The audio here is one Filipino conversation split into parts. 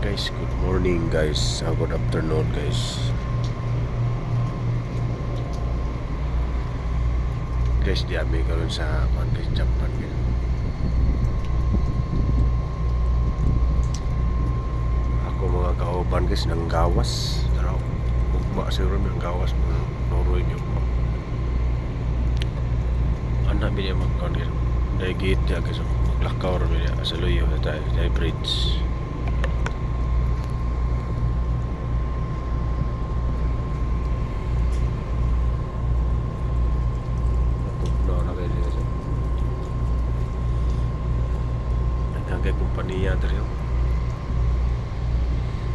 Guys, good morning guys. Good afternoon guys. Guys, di ami karon sa guys, Japan guys. Ako mga kauban guys ng gawas. Tara, ugma siguro ng gawas mo noroy nyo. Anak mi dia magkon guys. Dai gate ya guys. Maglakaw ro mi dia sa luyo ta dai bridge. Kay kumpanya diri.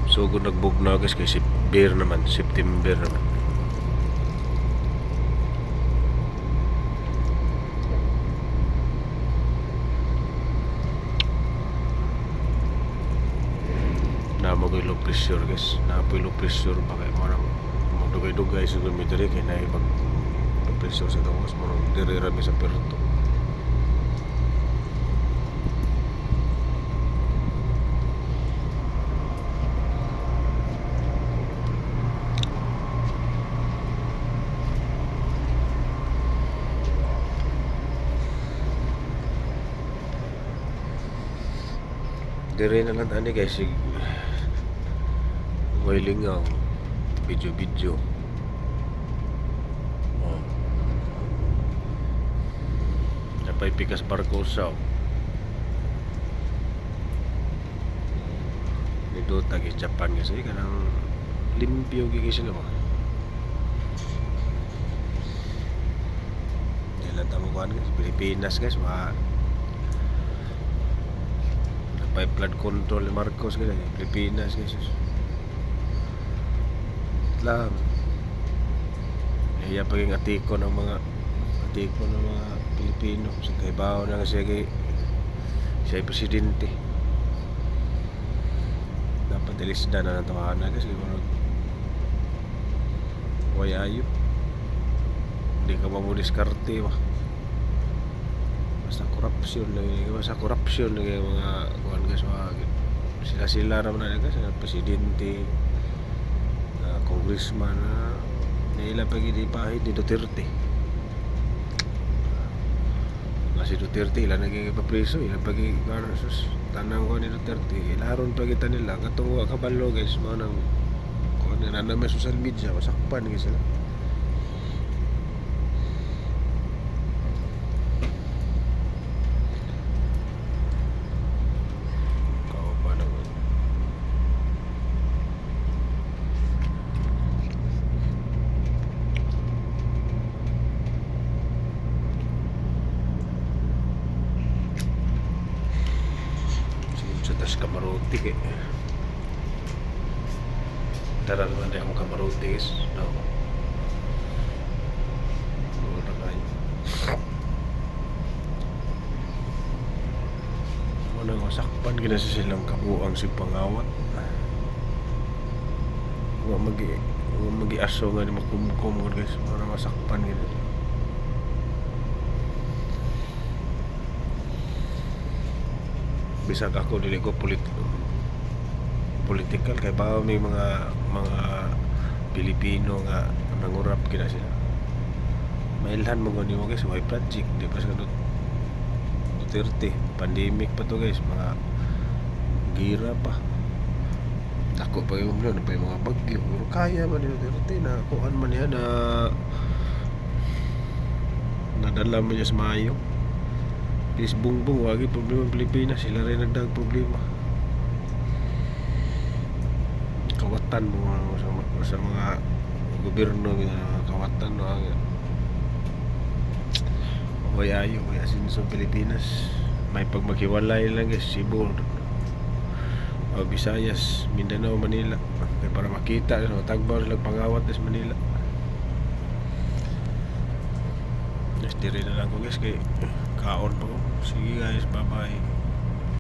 So kung nagbugnaw guys kay September naman. Na mo low pressure guys. Na po low pressure pa kay mo nang dugay-dugay sa diri kay na ibang low pressure sa gawas mo diri ra sa perto. Dire na lang ani guys wailingaw video napay pikas barko sa nito tagi Japan guys kanang limpyo gigi sila mo nila tamukuan guys Pilipinas guys may flood control ni Marcos guys Pilipinas guys lang iya paging atiko ng mga Pilipino sa kaibaw na siya ay presidente dapat ilisda na natawanan guys way ayo hindi ka mamudiskarte ba basta korupsyon lagi mga kuhan guys sila naman na guys presidente congressman nila pag-idipahid ni Duterte si Duterte ilan naging ipapriso ilan pag-i-garsos tanang ko ni Duterte ilaron pag-ita nila katong kabalo guys mga nang kung nanamay social media masakpan guys sila tas Kamaruti kay tara naman din akong Kamaruti guys no muna kayo muna masakpan ginasa silang kabuang si pangawat magi-aso nga ni makumkum guys muna masakpan ginasa bisag ako dili ko political kay ba may mga Pilipino nga nangurap kina sila mailhan mo gani mo guys way project di pa sa Duterte pandemic pa to guys mga gira pa dako pa yung mga bagyo pero kaya man ni Duterte na kuan man niya na nadala man niya sa Mayo is bungbong wagi problema Pilipinas sila rin nagdag problema kawatan mo sa mga gobyerno kawatan no way ayo kaya sa Pilipinas may pagmaghiwalay lang guys Cebu o Visayas Mindanao Manila kaya para makita tagbaw silang pangawat sa Manila dire na lang ko guys kay kaon po sige guys bye bye